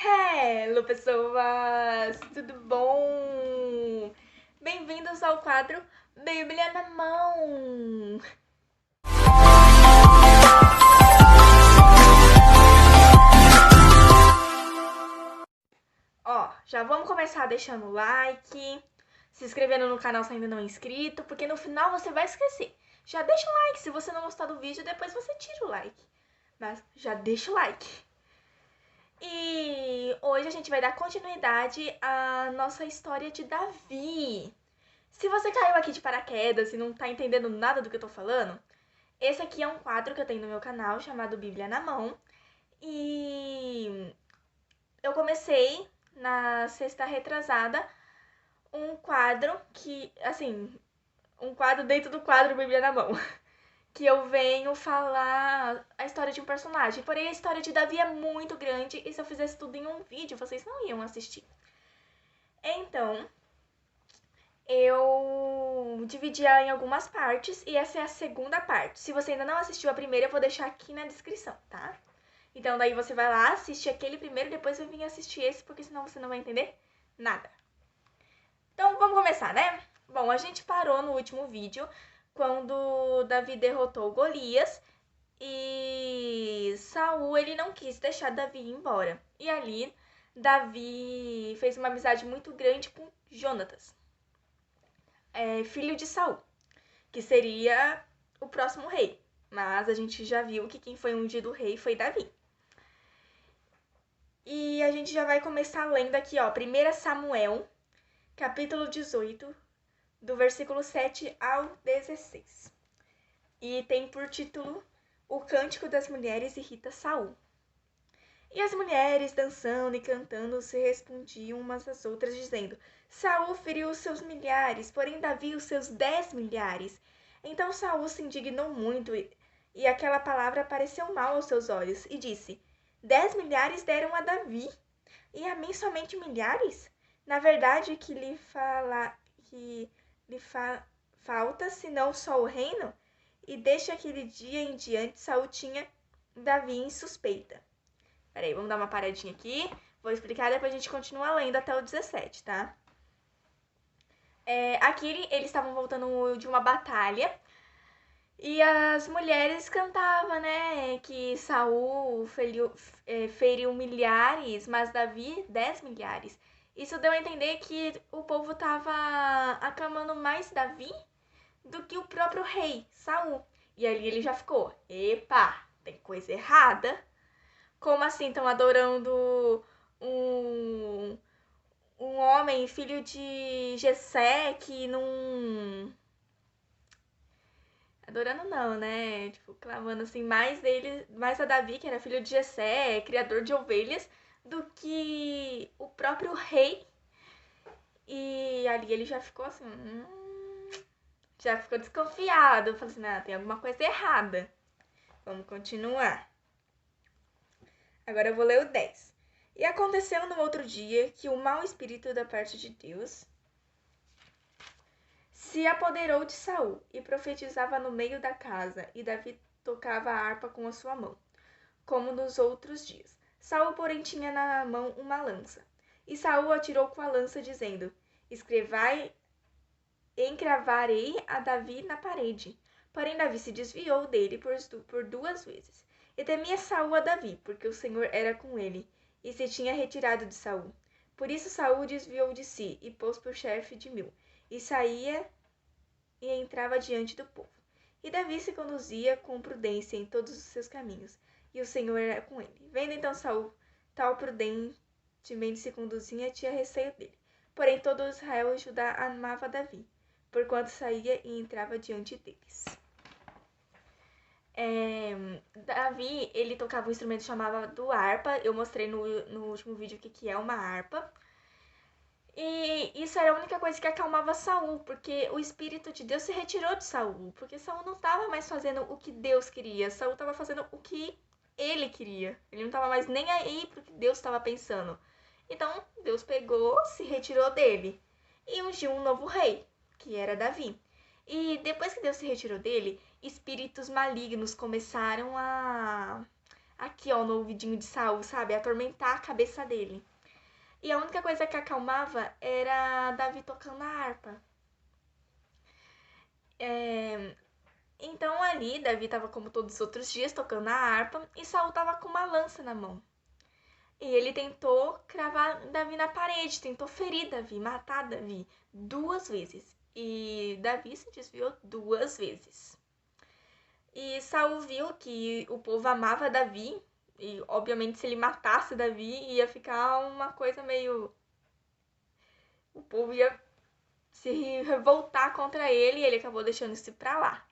Hello, pessoas! Tudo bom? Bem-vindos ao quadro Bíblia na Mão! Ó, já vamos começar deixando o like, se inscrevendo no canal se ainda não é inscrito, porque no final você vai esquecer. Já deixa o like, se você não gostar do vídeo, depois você tira o like. Mas já deixa o like. E hoje a gente vai dar continuidade à nossa história de Davi. Se você caiu aqui de paraquedas e não tá entendendo nada do que eu tô falando, esse aqui é um quadro que eu tenho no meu canal chamado Bíblia na Mão. E eu comecei na sexta retrasada um quadro que, assim, um quadro dentro do quadro Bíblia na Mão. Que eu venho falar a história de um personagem. Porém, a história de Davi é muito grande e se eu fizesse tudo em um vídeo, vocês não iam assistir. Então, eu dividi ela em algumas partes e essa é a segunda parte. Se você ainda não assistiu a primeira, eu vou deixar aqui na descrição, tá? Então daí você vai lá, assiste aquele primeiro, depois vai vir assistir esse, porque senão você não vai entender nada. Então vamos começar, né? Bom, a gente parou no último vídeo quando Davi derrotou Golias e Saul ele não quis deixar Davi ir embora. E ali Davi fez uma amizade muito grande com Jonatas, filho de Saul, que seria o próximo rei. Mas a gente já viu que quem foi ungido rei foi Davi. E a gente já vai começar lendo aqui, ó, 1 Samuel, capítulo 18, do versículo 7 ao 16. E tem por título O Cântico das Mulheres irrita Saul. E as mulheres, dançando e cantando, se respondiam umas às outras, dizendo: Saul feriu os seus milhares, porém Davi os seus 10 milhares. Então Saul se indignou muito, e aquela palavra pareceu mal aos seus olhos, e disse: 10 milhares deram a Davi, e a mim somente milhares? Na verdade, falta, senão só o reino? E desde aquele dia em diante, Saul tinha Davi em suspeita. Peraí, vamos dar uma paradinha aqui. Vou explicar, depois a gente continua lendo até o 17, tá? Aqui eles estavam voltando de uma batalha e as mulheres cantavam, né? Que Saul feriu milhares, mas Davi 10 milhares. Isso deu a entender que o povo tava aclamando mais Davi do que o próprio rei, Saul. E ali ele já ficou: epa, tem coisa errada. Como assim estão adorando um homem, filho de Jessé, que não... Adorando não, né? Tipo, clamando assim, mais a Davi, que era filho de Jessé, criador de ovelhas, do que o próprio rei. E ali ele já ficou assim, já ficou desconfiado. Falei assim, tem alguma coisa errada. Vamos continuar. Agora eu vou ler o 10. E aconteceu no outro dia que o mau espírito da parte de Deus se apoderou de Saul e profetizava no meio da casa, e Davi tocava a harpa com a sua mão, como nos outros dias. Saul, porém, tinha na mão uma lança. E Saul atirou com a lança, dizendo: encravarei a Davi na parede. Porém, Davi se desviou dele por 2 vezes. E temia Saul a Davi, porque o Senhor era com ele, e se tinha retirado de Saul. Por isso Saul desviou de si, e pôs por chefe de 1000, e saía e entrava diante do povo. E Davi se conduzia com prudência em todos os seus caminhos, e o Senhor era com ele. Vendo então Saul tal prudentemente se conduzia, tinha receio dele. Porém todo Israel e Judá amava Davi, porquanto saía e entrava diante deles. Davi, ele tocava um instrumento chamado harpa. Eu mostrei no último vídeo o que é uma harpa. E isso era a única coisa que acalmava Saul, porque o Espírito de Deus se retirou de Saul, porque Saul não estava mais fazendo o que Deus queria, Saul estava fazendo o que ele queria. Ele não estava mais nem aí pro que Deus estava pensando. Então Deus pegou, se retirou dele e ungiu um novo rei, que era Davi. E depois que Deus se retirou dele, espíritos malignos começaram a aqui, ó, no ouvidinho de Saul, sabe? Atormentar a cabeça dele. E a única coisa que acalmava era Davi tocando a harpa. Então ali, Davi estava como todos os outros dias, tocando a harpa, e Saul estava com uma lança na mão. E ele tentou cravar Davi na parede, tentou ferir Davi, matar Davi 2 vezes. E Davi se desviou 2 vezes. E Saul viu que o povo amava Davi, e obviamente se ele matasse Davi, ia ficar uma coisa meio... O povo ia se revoltar contra ele e ele acabou deixando isso pra lá.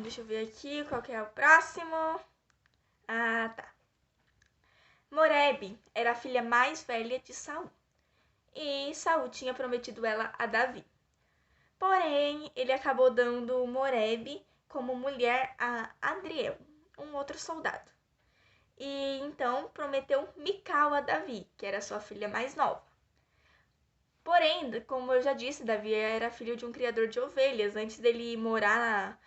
Deixa eu ver aqui qual que é o próximo. Ah, tá. Morebe era a filha mais velha de Saul. E Saul tinha prometido ela a Davi. Porém, ele acabou dando Morebe como mulher a Adriel, um outro soldado. E então prometeu Mical a Davi, que era sua filha mais nova. Porém, como eu já disse, Davi era filho de um criador de ovelhas. Antes dele morar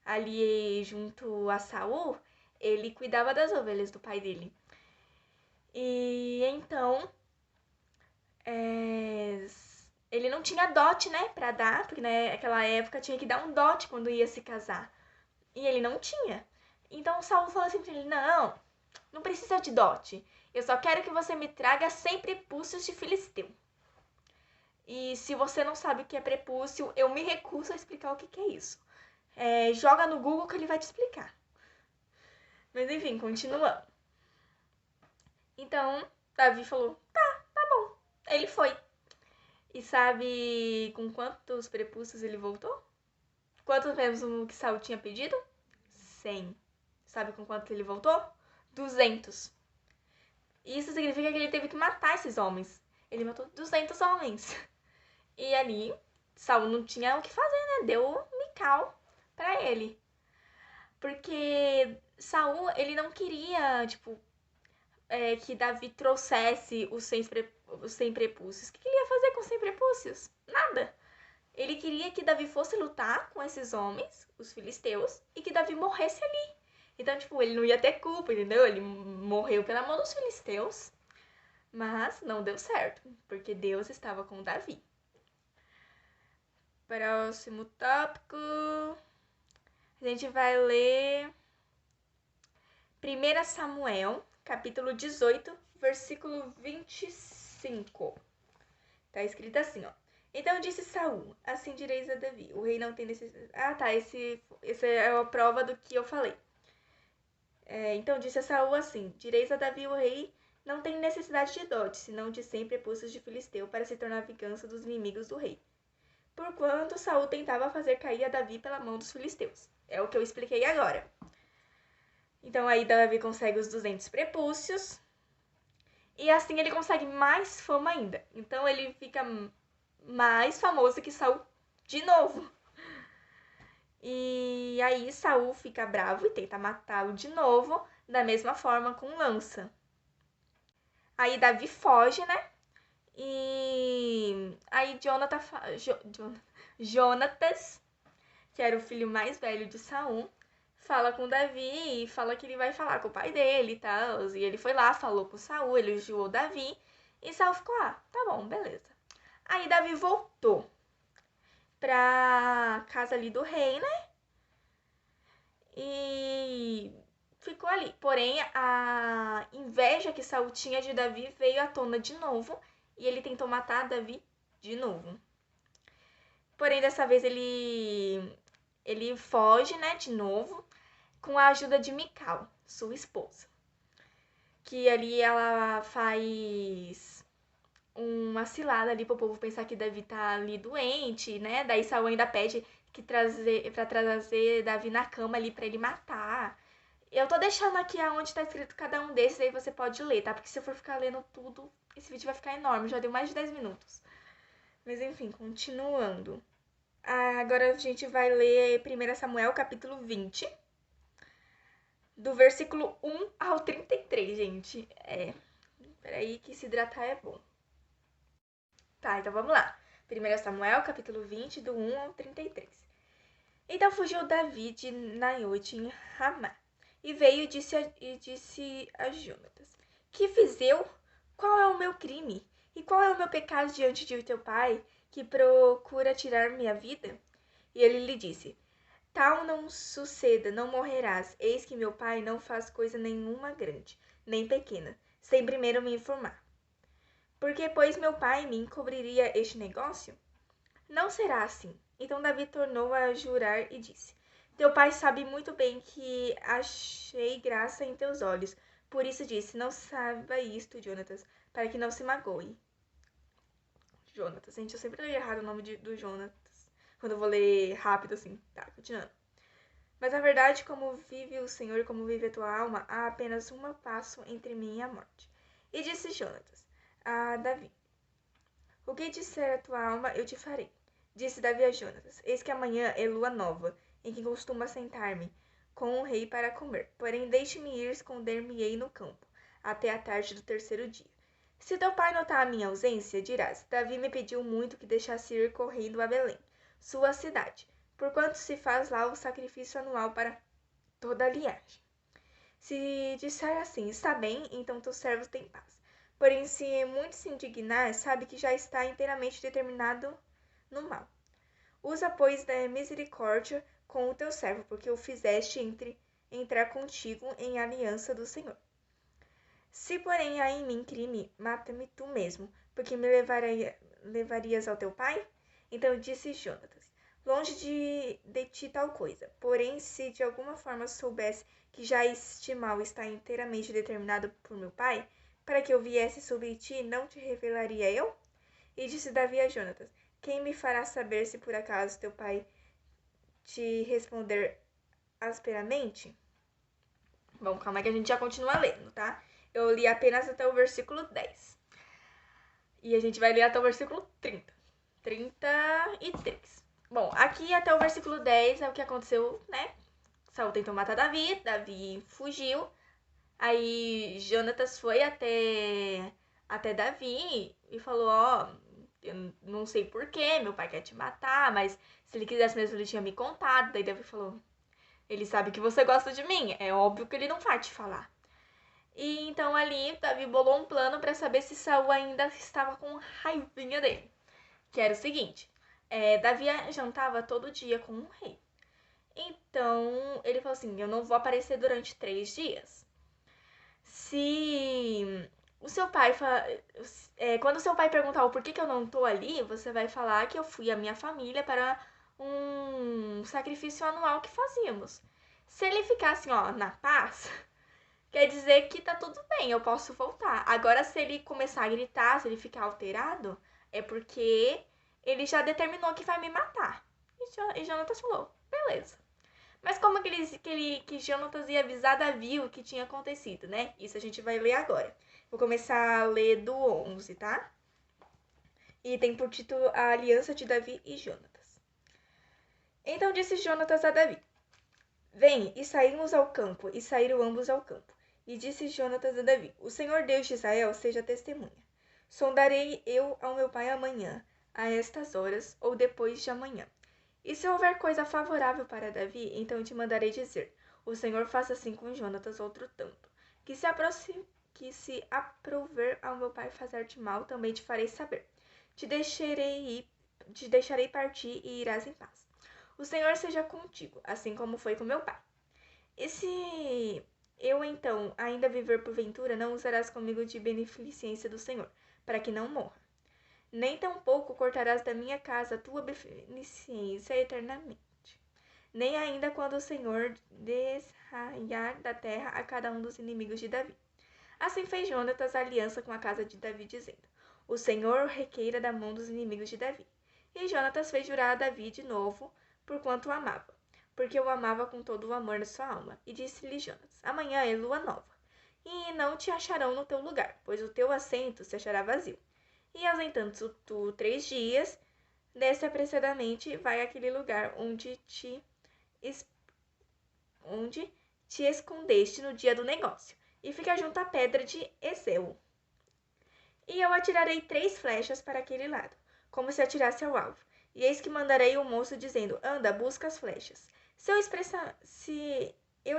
ali junto a Saul, ele cuidava das ovelhas do pai dele. E então, ele não tinha dote, né, pra dar, porque naquela época tinha que dar um dote quando ia se casar. E ele não tinha. Então Saul falou assim pra ele, não precisa de dote. Eu só quero que você me traga 100 prepúcios de filisteu. E se você não sabe o que é prepúcio, eu me recuso a explicar o que é isso. Joga no Google que ele vai te explicar. Mas enfim, continuando. Então, Davi falou, tá bom. Ele foi. E sabe com quantos prepúcios ele voltou? Quantos mesmo que Saul tinha pedido? 100. Sabe com quanto ele voltou? 200. Isso significa que ele teve que matar esses homens. Ele matou 200 homens. E ali, Saul não tinha o que fazer, né? Deu Mical pra ele. Porque Saul, ele não queria, que Davi trouxesse os 100 prepúcios. O que ele ia fazer com 100 prepúcios? Nada. Ele queria que Davi fosse lutar com esses homens, os filisteus, e que Davi morresse ali. Então, ele não ia ter culpa, entendeu? Ele morreu pela mão dos filisteus, mas não deu certo, porque Deus estava com Davi. Próximo tópico. A gente vai ler 1 Samuel, capítulo 18, versículo 25. Tá escrito assim, ó. Então disse Saul, assim direis a Davi, o rei não tem necessidade... Ah, tá, esse é a prova do que eu falei. Então disse a Saul assim, direis a Davi, o rei não tem necessidade de dote, senão de 100 prepúcios de filisteu, para se tornar a vingança dos inimigos do rei. Porquanto Saul tentava fazer cair a Davi pela mão dos filisteus. É o que eu expliquei agora. Então aí Davi consegue os 200 prepúcios, e assim ele consegue mais fama ainda. Então ele fica mais famoso que Saul de novo. E aí Saul fica bravo e tenta matá-lo de novo, da mesma forma com lança. Aí Davi foge, né? E aí Jonatas, que era o filho mais velho de Saul, fala com Davi e fala que ele vai falar com o pai dele e tal. E ele foi lá, falou com Saul, elogiou Davi. E Saul ficou, tá bom, beleza. Aí Davi voltou pra casa ali do rei, né? E ficou ali. Porém, a inveja que Saul tinha de Davi veio à tona de novo. E ele tentou matar Davi de novo. Porém, dessa vez ele foge, né, de novo, com a ajuda de Mical, sua esposa. Que ali ela faz uma cilada ali pro povo pensar que Davi tá ali doente, né? Daí Saul ainda pede pra trazer Davi na cama ali pra ele matar. Eu tô deixando aqui aonde tá escrito cada um desses, aí você pode ler, tá? Porque se eu for ficar lendo tudo, esse vídeo vai ficar enorme, já deu mais de 10 minutos. Mas enfim, continuando. Agora a gente vai ler 1 Samuel, capítulo 20, do versículo 1 ao 33, gente. Peraí que se hidratar é bom. Tá, então vamos lá. 1 Samuel, capítulo 20, do 1 ao 33. Então fugiu Davi de Naiote em Ramá, E veio e disse a Jonatas: Que fiz eu? Qual é o meu crime? E qual é o meu pecado diante de teu pai, que procura tirar minha vida? E ele lhe disse: Tal não suceda, não morrerás. Eis que meu pai não faz coisa nenhuma grande, nem pequena, sem primeiro me informar. Porque, pois, meu pai me encobriria este negócio? Não será assim. Então Davi tornou a jurar e disse: Teu pai sabe muito bem que achei graça em teus olhos. Por isso disse: Não saiba isto, Jonatas, para que não se magoe. Jonatas, gente, eu sempre leio errado o nome do Jonatas. Quando eu vou ler rápido assim. Tá, continuando. Mas na verdade, como vive o Senhor e como vive a tua alma, há apenas um passo entre mim e a morte. E disse Jonatas a Davi: O que disser a tua alma, eu te farei. Disse Davi a Jonatas: Eis que amanhã é lua nova, em que costumo sentar-me com o rei para comer. Porém, deixe-me ir, esconder-me-ei no campo, até a tarde do terceiro dia. Se teu pai notar a minha ausência, dirás: Davi me pediu muito que deixasse ir correndo a Belém, sua cidade, porquanto se faz lá o sacrifício anual para toda a linhagem. Se disser assim: Está bem, então teu servo tem paz. Porém, se muito se indignar, sabe que já está inteiramente determinado no mal. Usa, pois, da misericórdia com o teu servo, porque o fizeste entrar contigo em aliança do Senhor. Se, porém, há em mim crime, mata-me tu mesmo, porque me levarias ao teu pai? Então disse Jonatas: Longe de ti tal coisa. Porém, se de alguma forma soubesse que já este mal está inteiramente determinado por meu pai, para que eu viesse sobre ti, não te revelaria eu? E disse Davi a Jonatas: Quem me fará saber se por acaso teu pai te responder asperamente? Bom, calma que a gente já continua lendo, tá? Eu li apenas até o versículo 10. E a gente vai ler até o versículo 30. 33. Bom, aqui até o versículo 10 é o que aconteceu, né? Saul tentou matar Davi, Davi fugiu. Aí Jonatas foi até Davi e falou: Ó, eu não sei porquê, meu pai quer te matar, mas se ele quisesse mesmo, ele tinha me contado. Daí Davi falou: Ele sabe que você gosta de mim, é óbvio que ele não vai te falar. E então ali Davi bolou um plano para saber se Saul ainda estava com raivinha dele. Que era o seguinte: Davi jantava todo dia com um rei. Então ele falou assim: Eu não vou aparecer durante 3 dias. Se o seu pai quando o seu pai perguntar o porquê que eu não tô ali, você vai falar que eu fui a minha família para um sacrifício anual que fazíamos. Se ele ficar assim, ó, na paz, quer dizer que tá tudo bem, eu posso voltar. Agora, se ele começar a gritar, se ele ficar alterado, é porque ele já determinou que vai me matar. E Jonatas falou: beleza. Mas como que Jonatas ia avisar Davi o que tinha acontecido, né? Isso a gente vai ler agora. Vou começar a ler do 11, tá? E tem por título A Aliança de Davi e Jonatas. Então disse Jonatas a Davi: Vem, e saímos ao campo. E saíram ambos ao campo. E disse Jonatas a Davi: O Senhor Deus de Israel seja testemunha. Sondarei eu ao meu pai amanhã, a estas horas, ou depois de amanhã. E se houver coisa favorável para Davi, então te mandarei dizer: O Senhor faça assim com Jonatas outro tanto. Que se aprouver ao meu pai fazer-te mal, também te farei saber. Te deixarei partir e irás em paz. O Senhor seja contigo, assim como foi com meu pai. E se eu então ainda viver porventura, não usarás comigo de beneficência do Senhor, para que não morra. Nem tampouco cortarás da minha casa a tua beneficência eternamente. Nem ainda quando o Senhor desraiar da terra a cada um dos inimigos de Davi. Assim fez Jonatas aliança com a casa de Davi, dizendo: O Senhor requeira da mão dos inimigos de Davi. E Jonatas fez jurar a Davi de novo, porquanto o amava, porque o amava com todo o amor da sua alma. E disse-lhe Jonatas: Amanhã é lua nova, e não te acharão no teu lugar, pois o teu assento se achará vazio. E ausentando tu 3 dias, desce apressadamente, vai àquele lugar onde te escondeste no dia do negócio, e fica junto à pedra de Eseu. E eu atirarei 3 flechas para aquele lado, como se atirasse ao alvo. E eis que mandarei o moço dizendo: Anda, busca as flechas. Se se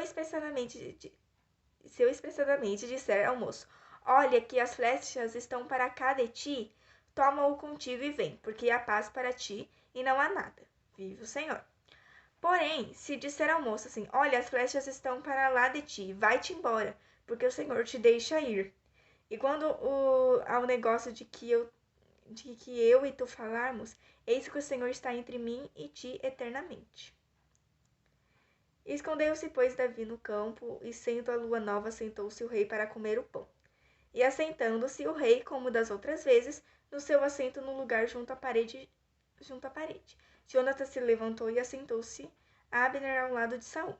eu expressadamente disser ao moço, olha que as flechas estão para cá de ti, toma-o contigo e vem, porque há paz para ti e não há nada. Vive o Senhor. Porém, se disser ao moço assim, olha, as flechas estão para lá de ti, vai-te embora, porque o Senhor te deixa ir. E quando ao negócio de que eu e tu falarmos, eis que o Senhor está entre mim e ti eternamente. Escondeu-se, pois, Davi no campo, e sendo a lua nova, sentou-se o rei para comer o pão. E assentando-se o rei, como das outras vezes, no seu assento no lugar junto à parede. Jonatas se levantou e assentou-se Abner ao lado de Saul.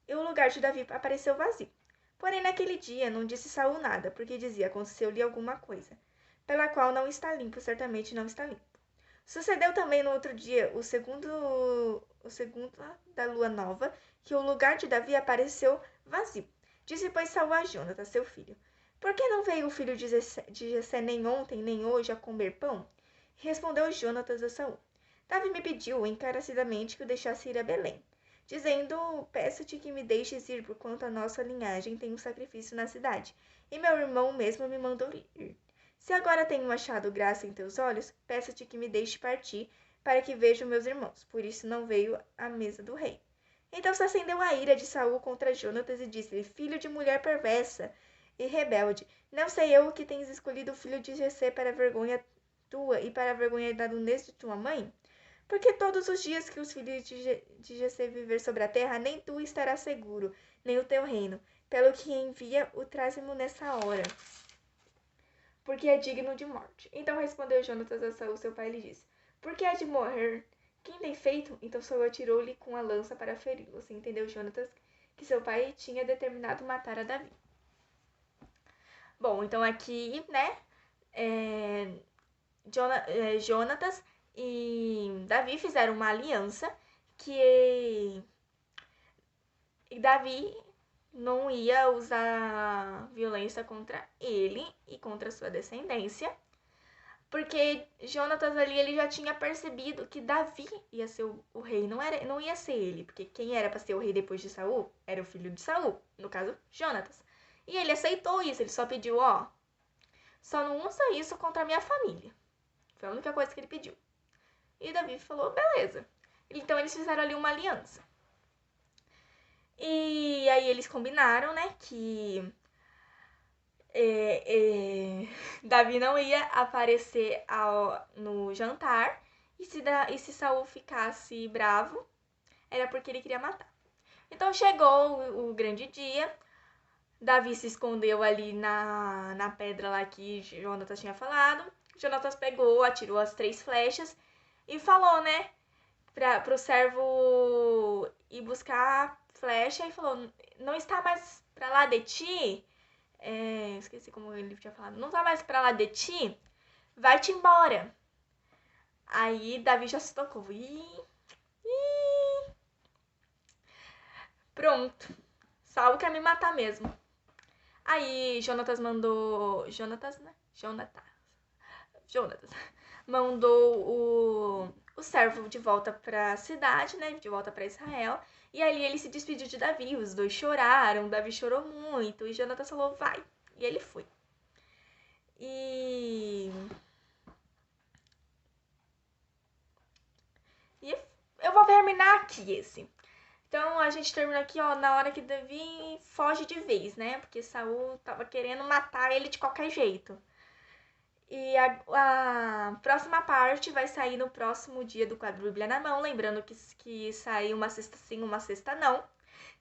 E o lugar de Davi apareceu vazio. Porém, naquele dia não disse Saul nada, porque dizia, aconteceu-lhe alguma coisa, pela qual não está limpo, certamente não está limpo. Sucedeu também no outro dia, o segundo da lua nova, que o lugar de Davi apareceu vazio. Disse, pois, Saul a Jonatas, seu filho, por que não veio o filho de Jessé nem ontem, nem hoje a comer pão? Respondeu Jonatas a Saul, Davi me pediu encarecidamente que o deixasse ir a Belém, dizendo, peço-te que me deixes ir, porquanto a nossa linhagem tem um sacrifício na cidade, e meu irmão mesmo me mandou ir. Se agora tenho achado graça em teus olhos, peço-te que me deixe partir, para que veja meus irmãos. Por isso não veio à mesa do rei. Então se acendeu a ira de Saul contra Jonatas e disse-lhe, filho de mulher perversa e rebelde, não sei eu que tens escolhido o filho de Jessé para a vergonha tua e para a vergonha da nudez de tua mãe? Porque todos os dias que os filhos de Jessé viver sobre a terra, nem tu estarás seguro, nem o teu reino. Pelo que envia, o traze-mo nessa hora, porque é digno de morte. Então respondeu Jonatas a Saul, seu pai, e lhe disse, por que há de morrer? Quem tem feito? Então Saul atirou-lhe com a lança para feri-lo. Assim entendeu Jonatas que seu pai tinha determinado matar a Davi. Bom, então aqui, né, Jonatas e Davi fizeram uma aliança que Davi não ia usar violência contra ele e contra sua descendência, porque Jonatas ali ele já tinha percebido que Davi ia ser o rei, não ia ser ele, porque quem era para ser o rei depois de Saul era o filho de Saul, no caso Jonatas. E ele aceitou isso, ele só pediu, só não usa isso contra a minha família. Foi a única coisa que ele pediu. E Davi falou, beleza. Então eles fizeram ali uma aliança. E aí eles combinaram, né, que Davi não ia aparecer no jantar. E se Saul ficasse bravo, era porque ele queria matar. Então chegou o grande dia. Davi se escondeu ali na pedra lá que Jonatas tinha falado. Jonatas pegou, atirou as 3 flechas e falou, né, pro servo ir buscar a flecha e falou, não está mais pra lá de ti? Esqueci como ele tinha falado. Não tá mais pra lá de ti? Vai-te embora. Aí Davi já se tocou. Pronto. Saul quer me matar mesmo. Aí Jonatas mandou... Jonatas, né? Jonatas. Mandou o servo de volta pra cidade, né? De volta pra Israel. E ali ele se despediu de Davi. Os dois choraram. Davi chorou muito. E Jonatas falou, vai. E ele foi. E eu vou terminar aqui esse. Então a gente termina aqui, na hora que Davi foge de vez, né? Porque Saul tava querendo matar ele de qualquer jeito. E a próxima parte vai sair no próximo dia do quadro Bíblia na Mão. Lembrando que sai uma sexta sim, uma sexta não.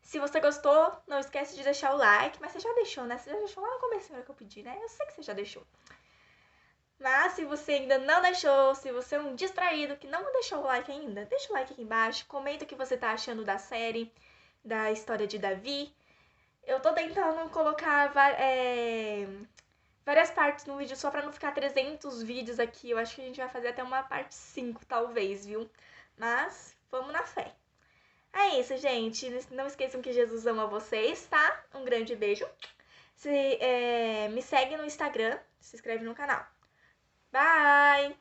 Se você gostou, não esquece de deixar o like. Mas você já deixou, né? Você já deixou lá no começo que eu pedi, né? Eu sei que você já deixou. Mas se você ainda não deixou, se você é um distraído que não deixou o like ainda, deixa o like aqui embaixo, comenta o que você tá achando da série, da história de Davi. Eu tô tentando colocar várias partes no vídeo só pra não ficar 300 vídeos aqui. Eu acho que a gente vai fazer até uma parte 5, talvez, viu? Mas vamos na fé. É isso, gente. Não esqueçam que Jesus ama vocês, tá? Um grande beijo. Me segue no Instagram, se inscreve no canal. Bye!